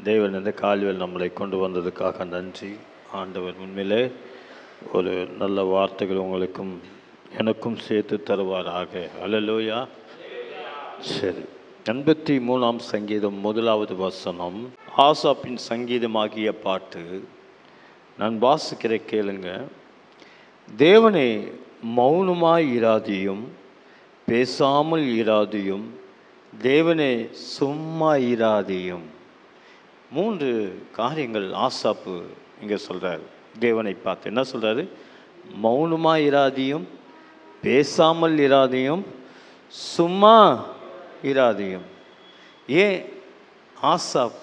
தேவன் இந்த கால்வில் நம்மளை கொண்டு வந்ததுக்காக நன்றி. ஆண்டவர் உண்மையிலே ஒரு நல்ல வார்த்தைகள் உங்களுக்கும் எனக்கும் சேர்த்து தருவாராக. அல்லேலூயா. சரி, 83ஆம் சங்கீதம் 1வது வசனம். ஆசாப்பின் சங்கீதமாகிய பாட்டு. நான் வாசிக்கிற கேளுங்க. தேவனே, மௌனமாய் இராதியும், பேசாமல் இராதியும், தேவனே சும்மா இராதியும். 3 காரியங்கள் ஆசாப்பு இங்கே சொல்கிறார். தேவனை பார்த்து என்ன சொல்கிறாரு? மௌனமாக இராதியும், பேசாமல் இராதியும், சும்மா இராதியும். ஏன் ஆசாப்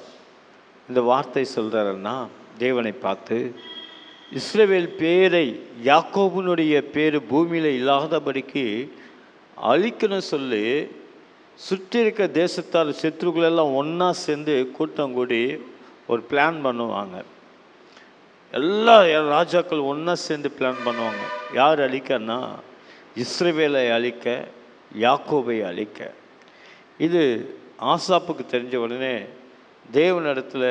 இந்த வார்த்தை சொல்கிறாருன்னா, தேவனை பார்த்து இஸ்ரவேல் பேரை, யாக்கோபுனுடைய பேர் பூமியில் இல்லாதபடிக்கு அழிக்கணும் சொல்லி சுற்றி இருக்க தேசத்தார் சத்ருக்களெல்லாம் ஒன்றா சேர்ந்து கூட்டம் கூடி ஒரு பிளான் பண்ணுவாங்க. எல்லா ராஜாக்கள் ஒன்றா சேர்ந்து பிளான் பண்ணுவாங்க. யார் அழிக்கன்னா, இஸ்ரவேலை அழிக்க, யாக்கோபை அழிக்க. இது ஆசாப்புக்கு தெரிஞ்ச உடனே தேவனிடத்தில்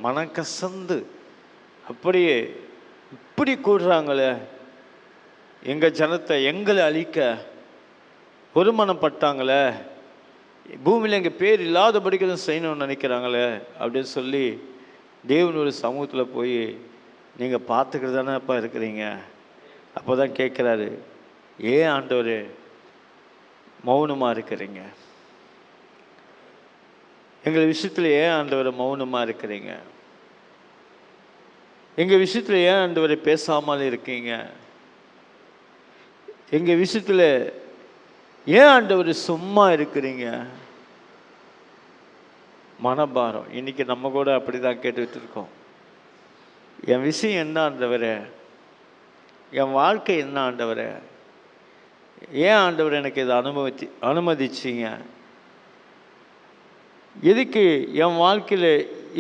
மனக்கசந்து, அப்படியே இப்படி கூடுறாங்களே, எங்கள் ஜனத்தை எங்களை அழிக்க ஒருமனப்பட்டாங்களே, பூமியில் எங்கள் பேர் இல்லாதபடிக்கு தான் செய்யணும்னு நினைக்கிறாங்களே அப்படின்னு சொல்லி தேவனோட சமூகத்தில் போய், நீங்கள் பார்த்துக்கிட்டு தானேப்பா இருக்கிறீங்க. அப்போ தான் கேட்குறாரு, ஏன் ஆண்டவரே மௌனமாக இருக்கிறீங்க? எங்கள் விஷயத்தில் ஏன் ஆண்டவரை மௌனமாக இருக்கிறீங்க? எங்கள் விஷயத்தில் ஏன் ஆண்டவரை பேசாமல் இருக்கீங்க? எங்கள் விஷயத்தில் ஏன் ஆண்டவர் சும்மா இருக்கிறீங்க? மனபாரம். இன்றைக்கி நம்ம கூட அப்படி தான் கேட்டுக்கிட்டு இருக்கோம். என் விஷயம் என்ன ஆண்டவரே? என் வாழ்க்கை என்ன ஆண்டவரே? ஏன் ஆண்டவர் எனக்கு இதை அனுமதிச்சிங்க? எதுக்கு என் வாழ்க்கையில்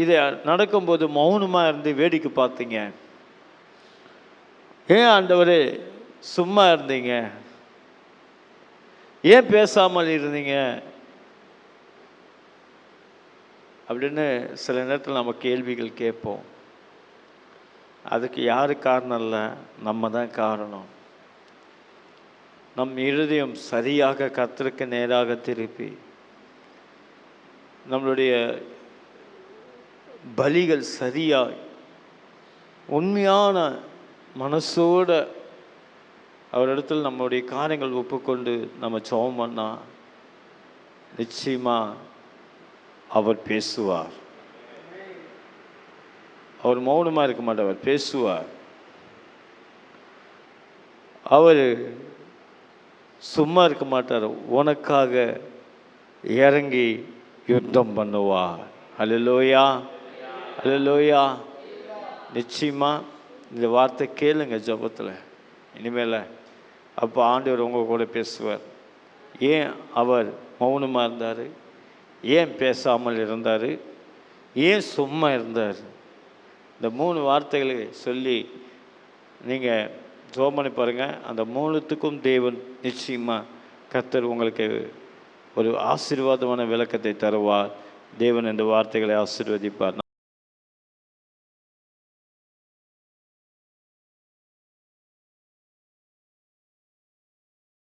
இதை நடக்கும்போது மௌனமாக இருந்து வேடிக்கை பார்த்தீங்க? ஏன் ஆண்டவரே சும்மா இருந்தீங்க? ஏன் பேசாமல் இருந்தீங்க அப்படின்னு சில நேரத்தில் நம்ம கேள்விகள் கேட்போம். அதுக்கு யார் காரணம் இல்லை, நம்ம தான் காரணம். நம் இருதயம் சரியாக கர்த்தருக்கு நேராக திருப்பி, நம்மளுடைய பலிகள் சரியாய் உண்மையான மனசோடு அவரிடத்தில் நம்மளுடைய காரியங்கள் ஒப்புக்கொண்டு நம்ம ஜெபம் பண்ணால் நிச்சயமாக அவர் பேசுவார். அவர் மௌனமாக இருக்க மாட்டார், அவர் பேசுவார். அவர் சும்மா இருக்க மாட்டார், உனக்காக இறங்கி யுத்தம் பண்ணுவார். அல்லேலூயா, அல்லேலூயா. நிச்சயமாக இந்த வார்த்தை கேளுங்க ஜெபத்தில் இனிமேல். அப்போ ஆண்டவர் உங்கள் கூட பேசுவார். ஏன் அவர் மௌனமாக இருந்தார்? ஏன் பேசாமல் இருந்தார்? ஏன் சும்மா இருந்தார்? இந்த 3 வார்த்தைகளை சொல்லி நீங்கள் ஜெபம் பண்ணி பாருங்கள். அந்த 3த்துக்கும் தேவன் நிச்சயமாக கர்த்தர் உங்களுக்கு ஒரு ஆசீர்வாதமான விளக்கத்தை தருவார். தேவன் இந்த வார்த்தைகளை ஆசீர்வதிப்பார்.